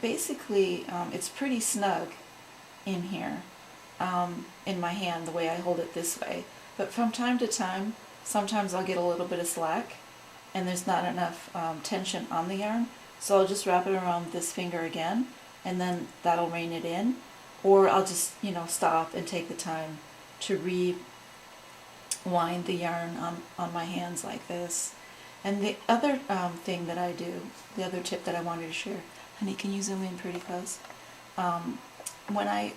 basically it's pretty snug in here, in my hand, the way I hold it this way. But from time to time, sometimes I'll get a little bit of slack and there's not enough tension on the yarn. So I'll just wrap it around this finger again, and then that'll rein it in. Or I'll just, stop and take the time to rewind the yarn on my hands like this. And the other thing that I do, the other tip that I wanted to share, honey, can you zoom in pretty close? When I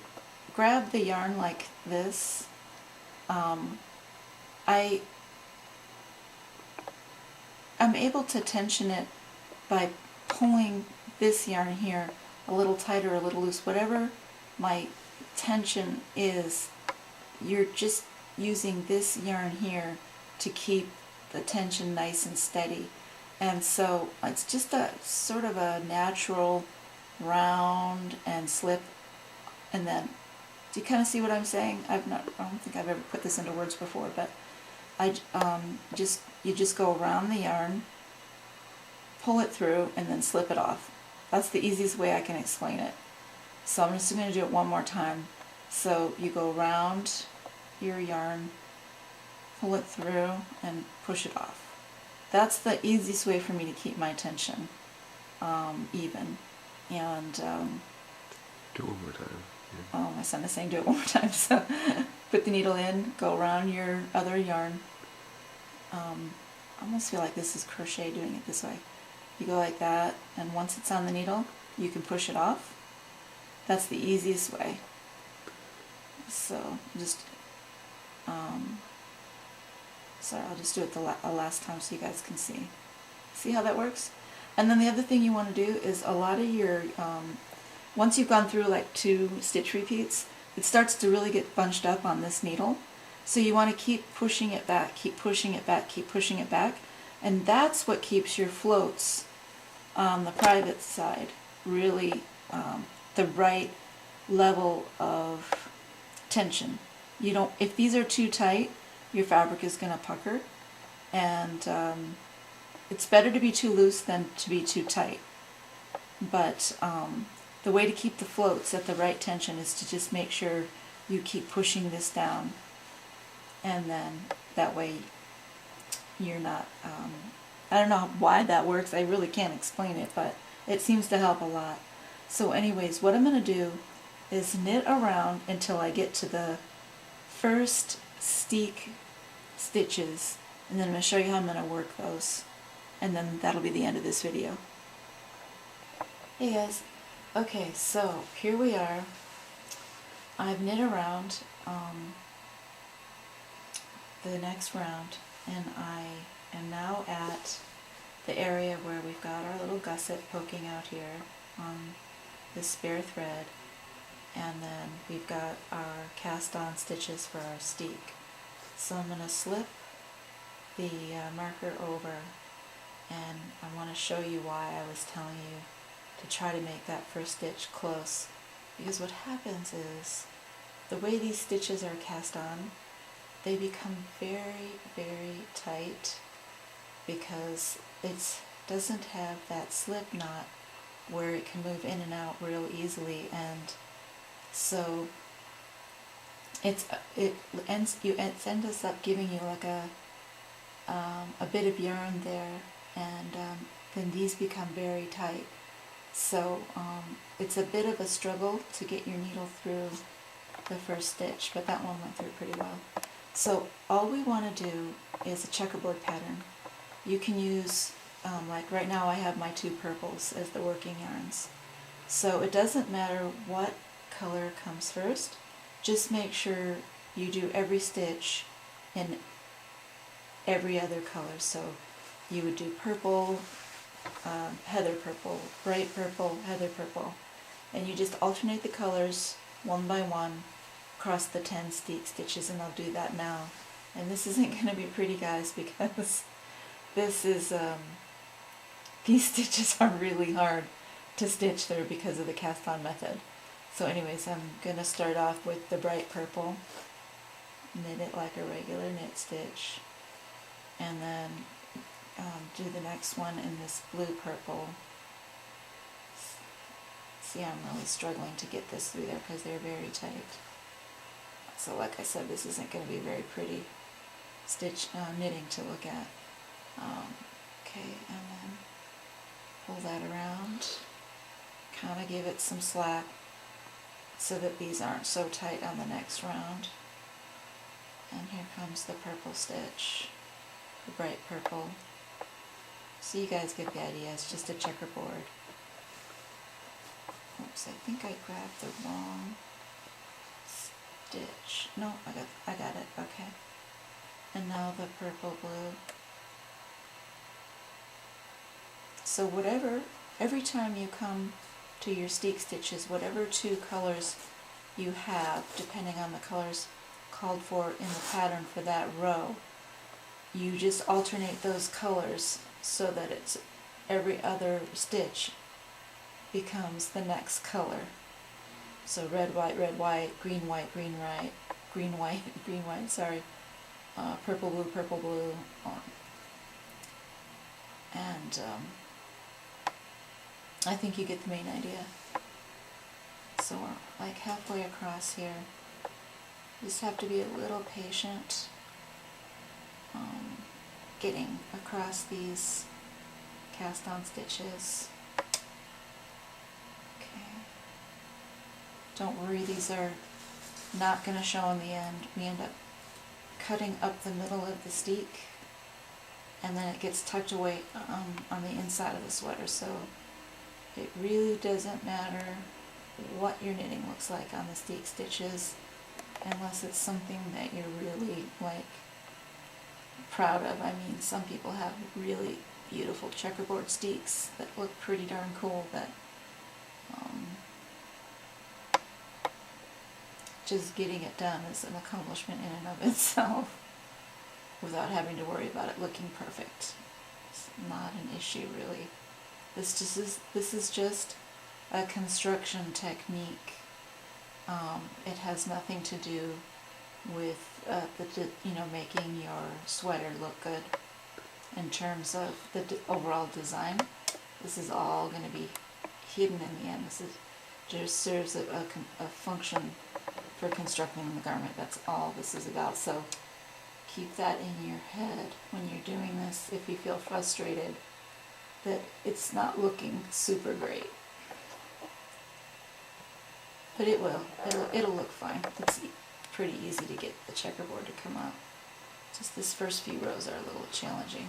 grab the yarn like this, I'm able to tension it by pulling this yarn here a little tighter, a little loose, whatever my tension is. You're just using this yarn here to keep the tension nice and steady. And so it's just a sort of a natural round and slip, and then, do you kind of see what I'm saying? I don't think I've ever put this into words before, but you just go around the yarn, pull it through, and then slip it off. That's the easiest way I can explain it. So I'm just going to do it one more time. So you go around your yarn, pull it through, and push it off. That's the easiest way for me to keep my tension even. And do it one more time. Yeah. Oh, my son is saying do it one more time. So put the needle in, go around your other yarn. I almost feel like this is crochet doing it this way. You go like that, and once it's on the needle, you can push it off. That's the easiest way. So just, sorry, I'll just do it the last time so you guys can see. See how that works? And then the other thing you want to do is, a lot of your, once you've gone through like 2 stitch repeats, it starts to really get bunched up on this needle. So you want to keep pushing it back, keep pushing it back, keep pushing it back. And that's what keeps your floats on the private side really the right level of tension. You don't, if these are too tight, your fabric is going to pucker, and it's better to be too loose than to be too tight. But the way to keep the floats at the right tension is to just make sure you keep pushing this down, and then that way you're not, I don't know why that works, I really can't explain it, but it seems to help a lot. So anyways, what I'm going to do is knit around until I get to the first steek stitches, and then I'm going to show you how I'm going to work those, and then that'll be the end of this video. Hey guys, okay, so here we are. I've knit around the next round, and I am now at the area where we've got our little gusset poking out here on this spare thread, and then we've got our cast on stitches for our steek. So I'm going to slip the marker over, and I want to show you why I was telling you to try to make that first stitch close, because what happens is the way these stitches are cast on, they become very, very tight because it doesn't have that slip knot where it can move in and out real easily, and so it ends up giving you like a bit of yarn there, and then these become very tight. So it's a bit of a struggle to get your needle through the first stitch, but that one went through pretty well. So all we want to do is a checkerboard pattern. You can use, like right now I have my 2 purples as the working yarns. So it doesn't matter what color comes first, just make sure you do every stitch in every other color. So you would do purple, heather purple, bright purple, heather purple, and you just alternate the colors one by one across the 10 steek stitches, and I'll do that now. And this isn't going to be pretty, guys, because this is these stitches are really hard to stitch through because of the cast on method. So anyways, I'm going to start off with the bright purple, knit it like a regular knit stitch, and then do the next one in this blue purple, See, I'm really struggling to get this through there because they're very tight. So like I said, this isn't going to be very pretty knitting to look at. Okay, and then pull that around, kind of give it some slack so that these aren't so tight on the next round. And here comes the purple stitch, the bright purple. So you guys get the idea, it's just a checkerboard. Oops, I think I grabbed the wrong stitch. No, I got it, okay. And now the purple blue. So every time you come to your steek stitches, whatever two colors you have, depending on the colors called for in the pattern for that row, you just alternate those colors so that it's every other stitch becomes the next color. So red, white, green, white, green, white, green, white, green, white, sorry, purple, blue, and I think you get the main idea. So we're like halfway across here. You just have to be a little patient getting across these cast on stitches. Okay. Don't worry, these are not going to show in the end. We end up cutting up the middle of the steek, and then it gets tucked away on the inside of the sweater, so it really doesn't matter what your knitting looks like on the steek stitches, unless it's something that you're really like proud of. I mean, some people have really beautiful checkerboard steeks that look pretty darn cool, but just getting it done is an accomplishment in and of itself without having to worry about it looking perfect. It's not an issue really. This is just a construction technique. It has nothing to do with making your sweater look good in terms of the overall design. This is all going to be hidden in the end. This just serves a function for constructing the garment. That's all this is about. So keep that in your head when you're doing this. If you feel frustrated that it's not looking super great, but it will. It'll look fine. It's pretty easy to get the checkerboard to come out. Just this first few rows are a little challenging.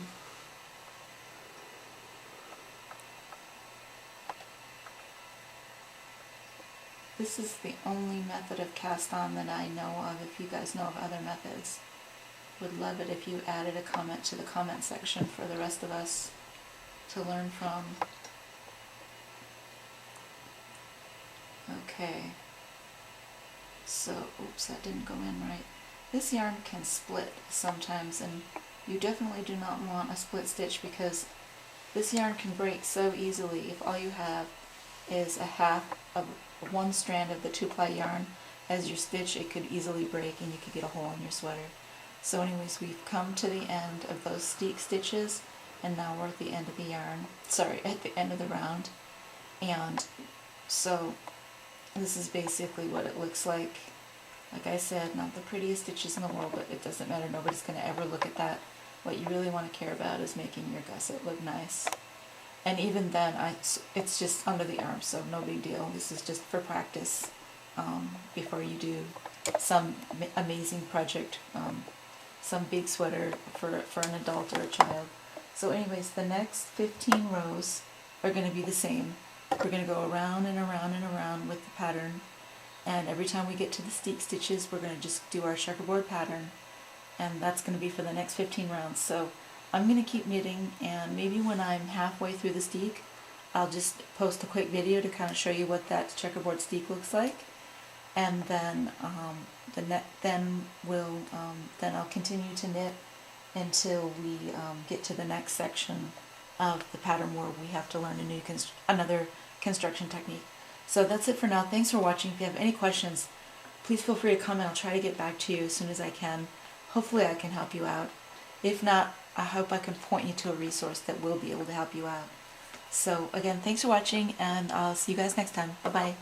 This is the only method of cast on that I know of. If you guys know of other methods, would love it if you added a comment to the comment section for the rest of us to learn from. Okay, so oops, that didn't go in right. This yarn can split sometimes, and you definitely do not want a split stitch because this yarn can break so easily. If all you have is a half of one strand of the 2-ply yarn as your stitch, it could easily break and you could get a hole in your sweater. So anyways, we've come to the end of those steek stitches, and now we're at the end of the yarn, at the end of the round. And so this is basically what it looks like. Like I said, not the prettiest stitches in the world, but it doesn't matter. Nobody's going to ever look at that. What you really want to care about is making your gusset look nice. And even then, it's just under the arm, so no big deal. This is just for practice before you do some amazing project, some big sweater for an adult or a child. So anyways, the next 15 rows are going to be the same. We're going to go around and around and around with the pattern, and every time we get to the steek stitches, we're going to just do our checkerboard pattern, and that's going to be for the next 15 rounds. So I'm going to keep knitting, and maybe when I'm halfway through the steek, I'll just post a quick video to kind of show you what that checkerboard steek looks like, and then then I'll continue to knit until we get to the next section of the pattern where we have to learn another construction technique. So that's it for now. Thanks for watching. If you have any questions, please feel free to comment. I'll try to get back to you as soon as I can. Hopefully I can help you out. If not, I hope I can point you to a resource that will be able to help you out. So again, thanks for watching, and I'll see you guys next time. Bye bye.